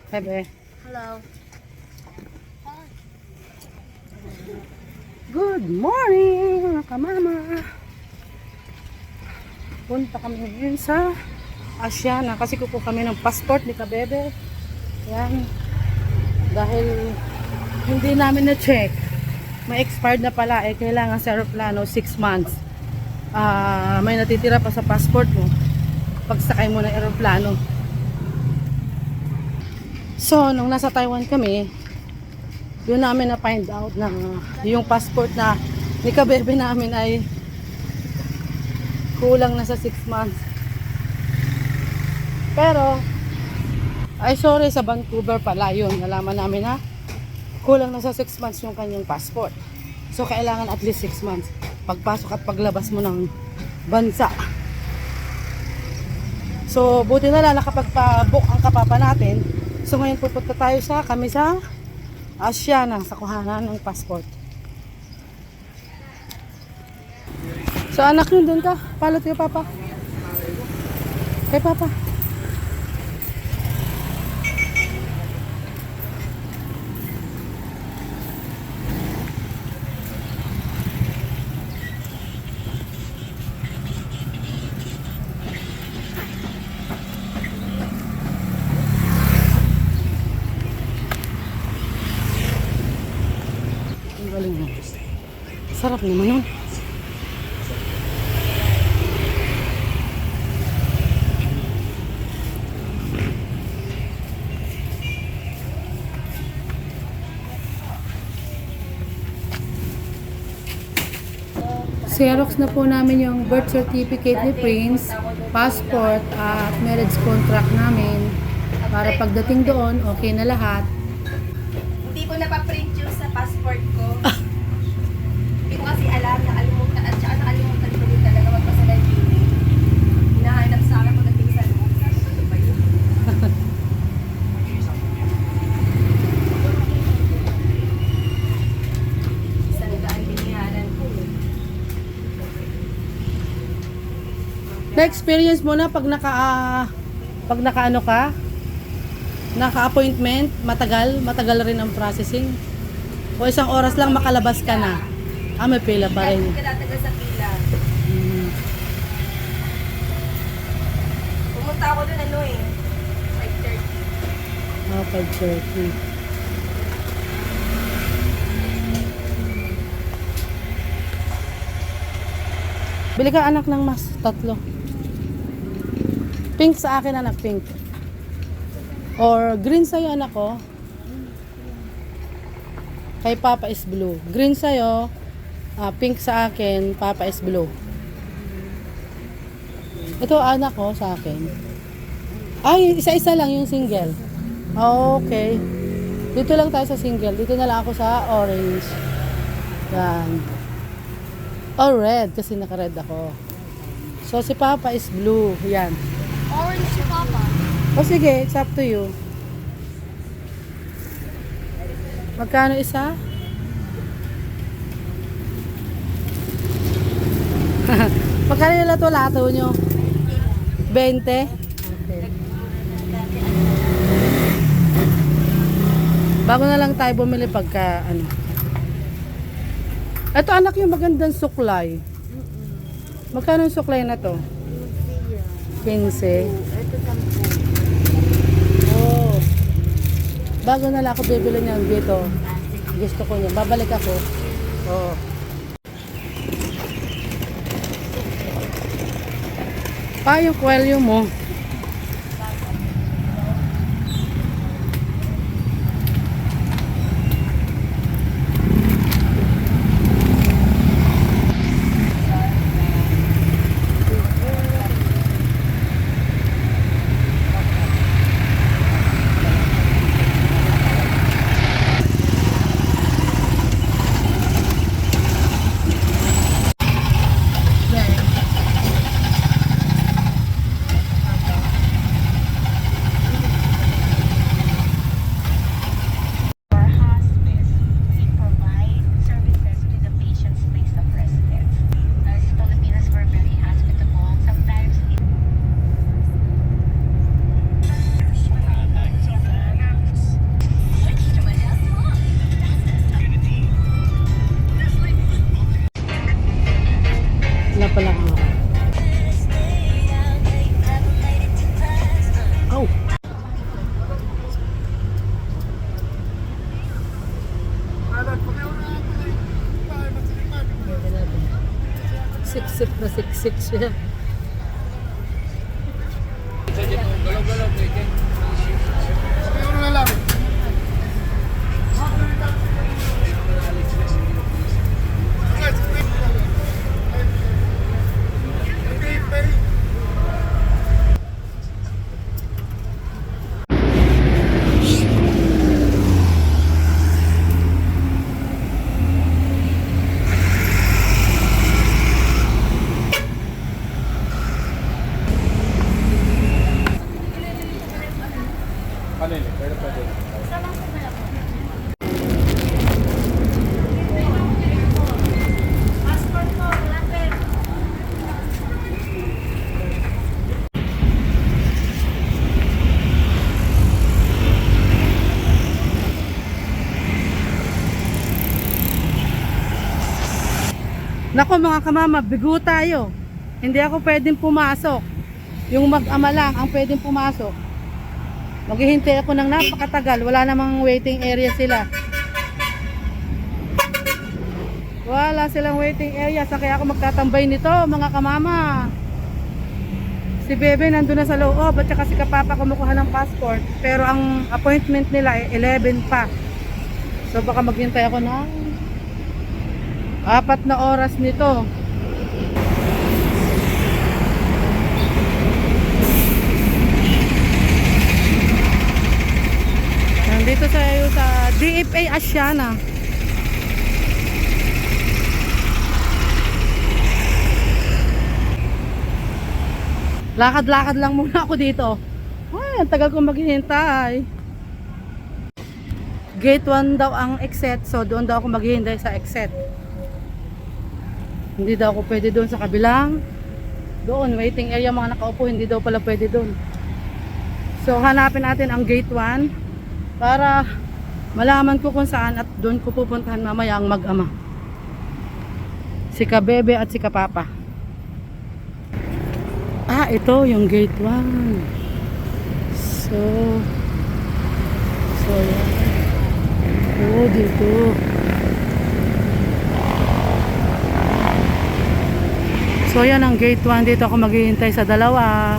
Bebe. Hello. Good morning, mga kamama. Punta kami ngayon sa Asiana kasi kukuha kami ng passport ni Kabebe. Yan. Dahil hindi namin na-check. May expired na pala. Kailangan sa aeroplano 6 months. May natitira pa sa passport mo pagsakay mo ng aeroplano. So, nung nasa Taiwan kami, doon namin na find out na yung passport na ni Kabebe namin ay kulang na sa 6 months. Pero ay sorry, sa Vancouver pala yun. Nalaman namin na kulang na sa 6 months yung kanyang passport. So kailangan at least 6 months pagpasok at paglabas mo ng bansa. So buti na lang nakapagpa-book ang kapapa natin. So ngayon pupunta tayo kami sa Asiana sa kuhanan ng passport. So anak yun, doon ka. Follow to your papa. Kay papa. Ang galing mo. Sarap naman yun. Xerox na po namin yung birth certificate ni Prince, passport at marriage contract namin para pagdating doon okay na lahat. Hindi ko napaprint yung sa passport ko. Hindi ko kasi alam, nakalimutan at saka nakalimutan ko din talaga magpasala yung email. Hinahanap sa akin pagdating sa loob. Ano ba yun? Isang daan biniharan ko. Na-experience mo na pag naka-ano ka, naka-appointment, matagal rin ang processing. O isang oras lang makalabas ka na. May pila pa rin. Hindi ka tatagal sa pila. Pumunta ako doon 5:30. 5:30. Bili ka anak ng mas, 3. Pink sa akin anak, pink. Or green sa'yo anak ko. Kay papa is blue. Green sa'yo, pink sa akin, papa is blue. Ito anak ko sa akin. Ay, isa-isa lang yung single. Okay. Dito lang tayo sa single. Dito na lang ako sa orange. Yan. Oh, red. Kasi naka-red ako. So, si papa is blue. Yan. Orange si Papa. O sige, it's up to you. Magkano isa? Magkano yung lato-lato nyo? 20? Okay. Bago na lang tayo bumili pagka ano. Ito anak yung magandang suklay. Magkano yung suklay na to? 15. Oh. Bago na lang ako bibili niyan dito. Gusto ko niyan. Babalik ako. Oh. Yung kwelyo mo. Siksik na siksik siya. Nako mga kamama, bigo tayo. Hindi ako pwedeng pumasok. Yung mag-ama lang ang pwedeng pumasok. Maghihintay ako ng napakatagal. Wala namang waiting area sila. Wala silang waiting area. Sa kaya ako magtatambay nito mga kamama. Si Bebe nandun na sa loob at saka si Kapapa kumukuha ng passport. Pero ang appointment nila ay 11 pa. So baka maghintay ako ng 4 na oras nito. Nandito tayo sa DFA Asiana. Lakad-lakad lang muna ako dito. Ay, ang tagal kong maghihintay. Gate 1 daw ang exit, so doon daw ako maghihintay sa exit. Hindi daw ako pwede doon sa kabilang. Doon, waiting area mga nakaupo, hindi daw pala pwede doon. So hanapin natin ang gate 1 para malaman ko kung saan at doon ko pupuntahan mamaya ang mag-ama. Si Kabebe at si Kapapa. Ah, ito yung gate 1. So yan. Oh, dito. So yan ang gate 1. Dito ako maghihintay sa dalawa.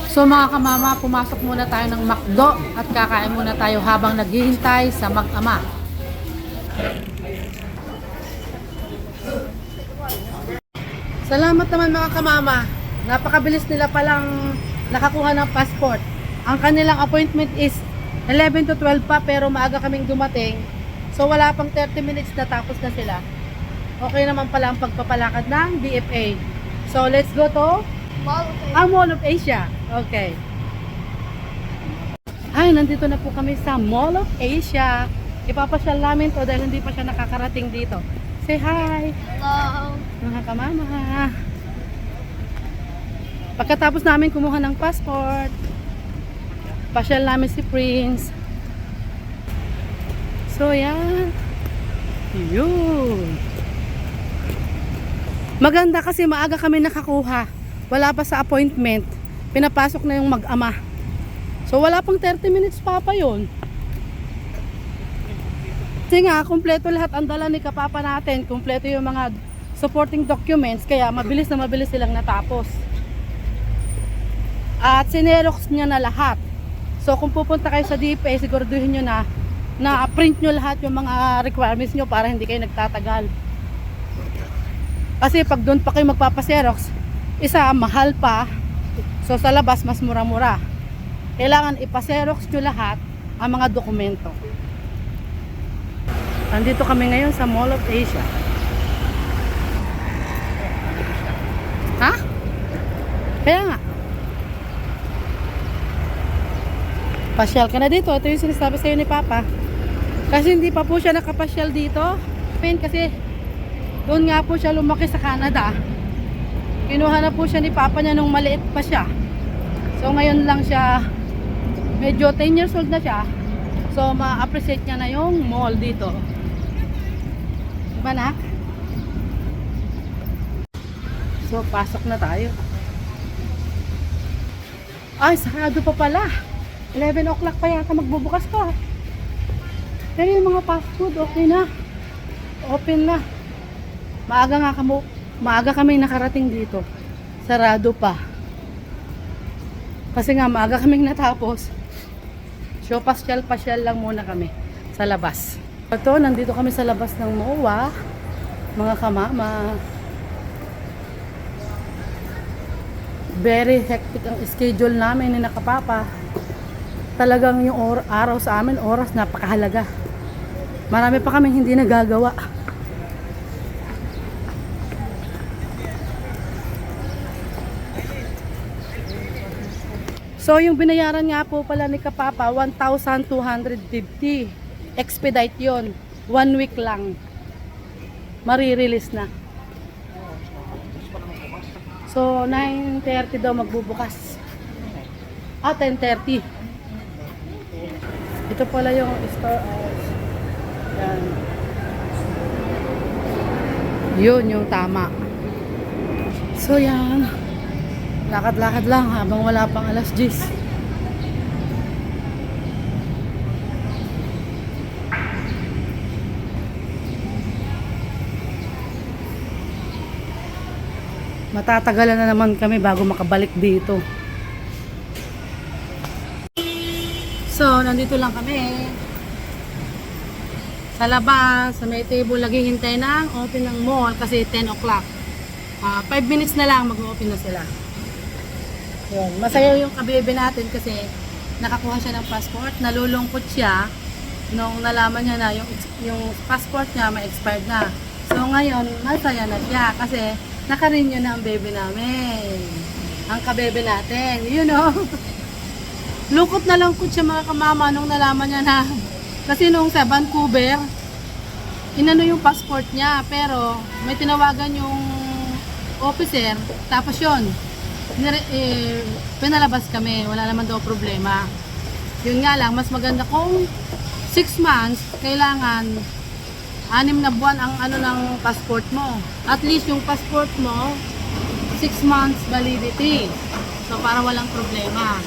So mga kamama, pumasok muna tayo ng McDo at kakain muna tayo habang naghihintay sa mag-ama. Salamat naman mga kamama. Napakabilis nila palang nakakuha ng passport. Ang kanilang appointment is 11 to 12 pa pero maaga kaming dumating. So wala pang 30 minutes na tapos na sila. Okay naman pala ang pagpapalakad ng DFA. So let's go to Mall of Asia. Okay. Ay, nandito na po kami sa Mall of Asia. Ipapasyal namin to dahil hindi pa siya nakakarating dito. Say hi! Hello! Mga kamama. Pagkatapos namin kumuha ng passport, pasyal namin si Prince. So yan. Yun. Maganda kasi maaga kami nakakuha. Wala pa sa appointment. Pinapasok na yung mag-ama. So wala pang 30 minutes pa yun. Kasi nga, kumpleto lahat ang dala ni Kapapa natin. Kumpleto yung mga supporting documents. Kaya mabilis na mabilis silang natapos. At sinerox niya na lahat. So kung pupunta kayo sa DFA, siguraduhin nyo na print nyo lahat yung mga requirements nyo para hindi kayo nagtatagal. Kasi pag doon pa kayo magpapaserox, isa, mahal pa. So sa labas, mas mura-mura. Kailangan ipaserox nyo lahat ang mga dokumento. Nandito kami ngayon sa Mall of Asia. Ha? Kaya nga. Pasyal ka na dito. Ito yung sinasabi sa'yo ni Papa. Kasi hindi pa po siya nakapasyal dito. Kasi doon nga po siya lumaki sa Canada. Kinuha na po siya ni Papa niya nung maliit pa siya. So ngayon lang siya, medyo 10 years old na siya. So ma-appreciate niya na yung mall dito. Diba nak? So pasok na tayo. Ay, sarado pa pala. 11 o'clock pa yata magbubukas pa. Pero yung mga fast food okay na. Open na. Maaga nga Maaga kami nakarating dito. Sarado pa. Kasi nga maaga kaming natapos. So pasyal-pasyal lang muna kami sa labas. Ito, nandito kami sa labas ng MOA. Mga kamama. Very hectic ang schedule namin ni Nakapapa. Talagang yung araw sa amin, oras napakahalaga. Marami pa kaming hindi nagagawa. So yung binayaran nga po pala ni Kapapa, 1,250. Expedite yon. 1 week lang. Marirelease na. So 9:30 daw magbubukas. 10:30. Ito pala yung store hours. Yan. Yun yung tama. So yan. Lakad-lakad lang habang wala pang alas 10. Matatagalan na naman kami bago makabalik dito. So, nandito lang kami. Sa labas, sa may table, naghihintay ng open ng mall kasi 10 o'clock. 5 minutes na lang mag-open na sila. Yun. Masaya yung kabebe natin kasi nakakuha siya ng passport. Nalulungkot siya nung nalaman niya na yung passport niya ma-expired na. So ngayon, masaya na siya kasi naka-renew na ang baby namin. Ang kabebe natin. You know? Lungkot na lungkot siya mga kamama nung nalaman niya na kasi nung sa Vancouver, inano yung passport niya pero may tinawagan yung officer tapos yun pinalabas kami, wala naman daw problema. Yun nga lang, mas maganda kung 6 months, kailangan 6 na buwan ang ano ng passport mo. At least yung passport mo 6 months validity. So para walang problema.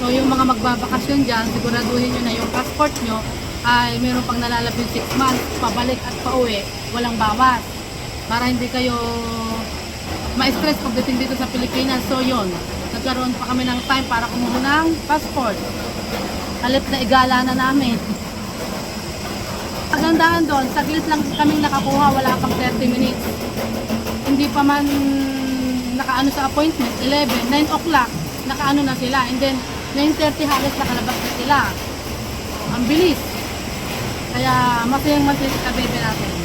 So yung mga magbabakasyon dyan, siguraduhin nyo na yung passport nyo ay meron pang nalalabing 6 months, pabalik at pauwi, walang bawas. Para hindi kayo ma-stress pagdating dito sa Pilipinas. So yun, nagkaroon pa kami ng time para kumuha ng passport. Halip na igala na namin. Kagandahan doon, saglit lang kaming nakakuha, wala pang 30 minutes. Hindi pa man nakaano sa appointment, 11, 9 o'clock, nakaano na sila. And then, 9:30 halos nakalabas na sila. Ang bilis. Kaya masayang masaya sa kabebe natin.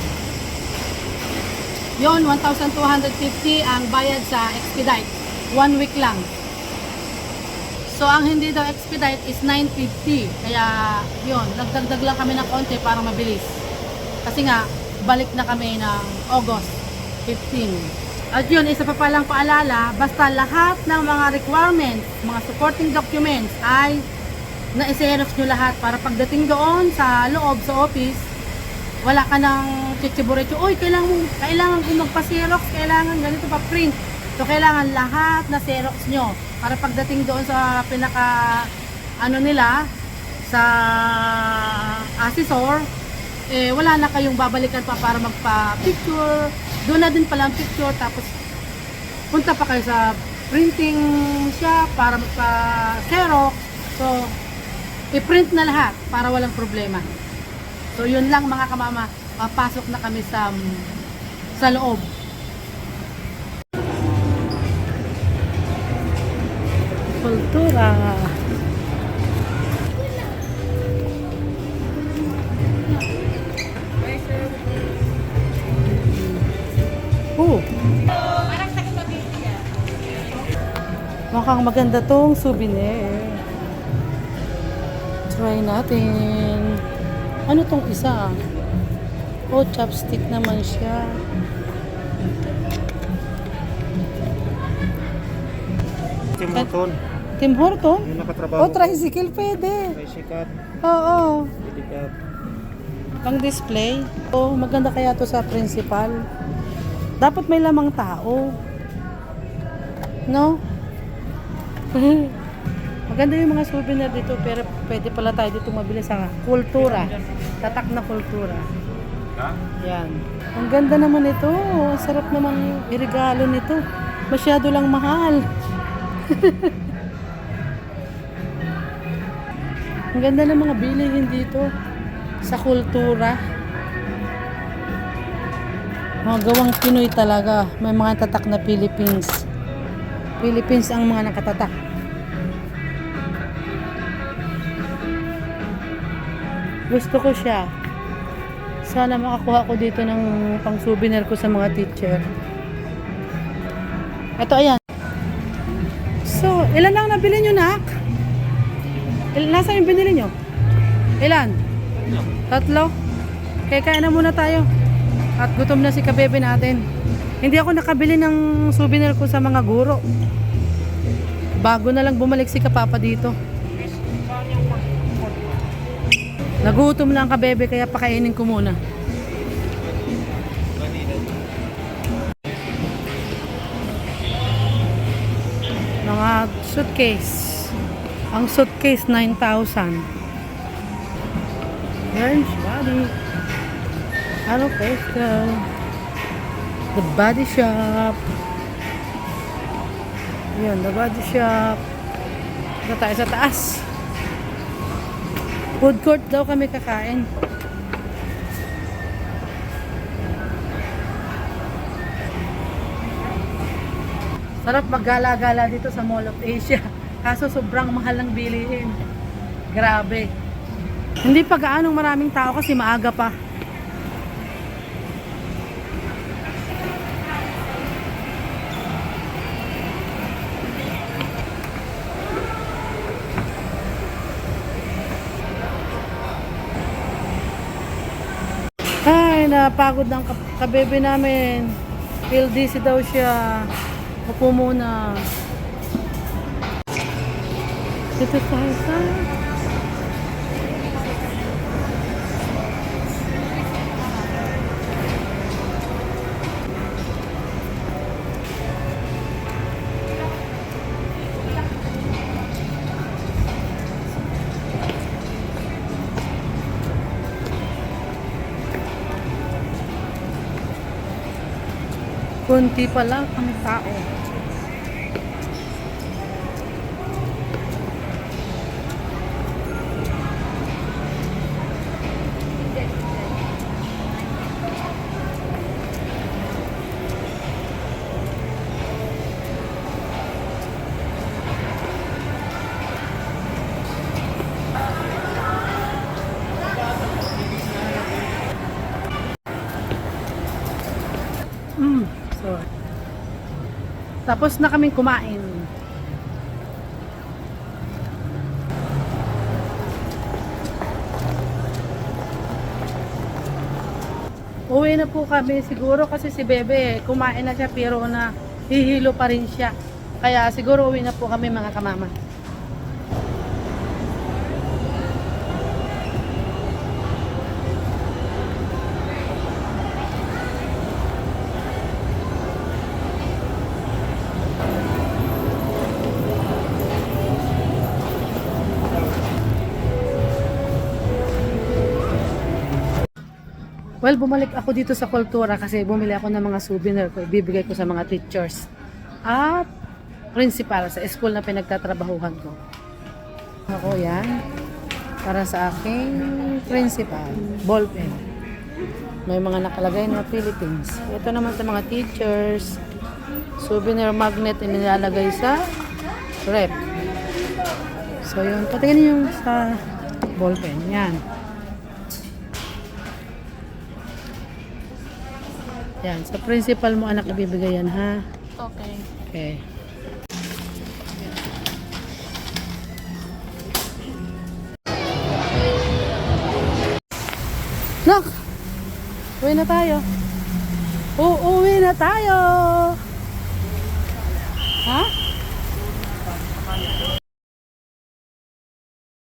Yon, 1,250 ang bayad sa expedite. 1 week lang. So, ang hindi daw expedite is 950. Kaya, yon, nagdagdag lang kami ng konti para mabilis. Kasi nga, balik na kami ng August 15. At yun, isa pa palang paalala, basta lahat ng mga requirements, mga supporting documents ay na-xerox nyo lahat para pagdating doon sa loob, sa office, wala ka ng chichiburecho, uy, kailangan kong magpa-xerox, kailangan ganito pa print. So, kailangan lahat na xerox nyo para pagdating doon sa pinaka, ano nila, sa assessor, wala na kayong babalikan pa para magpa-picture. Doon na din pala ang picture, tapos punta pa kayo sa printing shop para magpa-xerox. So, i-print na lahat para walang problema. So, yun lang mga kamama, papasok na kami sa loob. Kultura. Mukhang maganda tong souvenir. Try natin. Ano tong isa? Oh, chopstick naman siya. Tim Horton. Tim Horton? Yung nakatrabaho. Oh, tricycle pwede. Tricycle. Oo. Pwede ka. Pang display. Oh, maganda kaya to sa principal. Dapat may lamang tao. No? Maganda yung mga souvenir dito, pero pwede pala tayo dito mabili sa kultura. Tatak na kultura. Yan. Ang ganda naman ito. Ang sarap naman iregalo nito. Masyado lang mahal. Ang ganda ng mga bilihin dito sa kultura. Mga gawang Pinoy talaga. May mga tatak na Philippines. Philippines ang mga nakatatak. Gusto ko siya. Sana makakuha ko dito ng pang souvenir ko sa mga teacher. Ito, ayan. So, ilan lang nabili nyo, nak? Nasaan yung binili nyo? Ilan? 3? Kaya kain na muna tayo. At gutom na si kabebe natin. Hindi ako nakabili ng souvenir ko sa mga guro. Bago na lang bumalik si kapapa dito. Nagutom na ang kabebe kaya pakainin ko muna. Mga suitcase. Ang suitcase 9,000. Orange body. Ano pastel. The Body Shop. Yun, The Body Shop. Ito tayo sa taas. Food court daw kami kakain. Sarap maggala-gala dito sa Mall of Asia. Kaso sobrang mahal ng bilihin. Grabe. Hindi pa gaanong maraming tao kasi maaga pa. Ay, napagod ng kabebe namin. Feel dizzy daw siya. Upo muna. Dito tayo sa konti pa lang ang tao. So, tapos na kaming kumain. Uwi na po kami siguro kasi si Bebe kumain na siya pero na hihilo pa rin siya. Kaya siguro uwi na po kami mga kamama. Well, bumalik ako dito sa kultura kasi bumili ako ng mga souvenir ko. Ibibigay ko sa mga teachers at principal sa school na pinagtatrabahuhan ko. Ako yan. Para sa aking principal. Ballpen. May mga nakalagay na Philippines. Ito naman sa mga teachers. Souvenir magnet inilalagay sa rep. So yun. Patingin yung sa ballpen. Yan. Yan, sa principal mo anak ibibigay yan, ha? Okay. Okay. Nak! Uwi na tayo. Uuwi na tayo! Ha?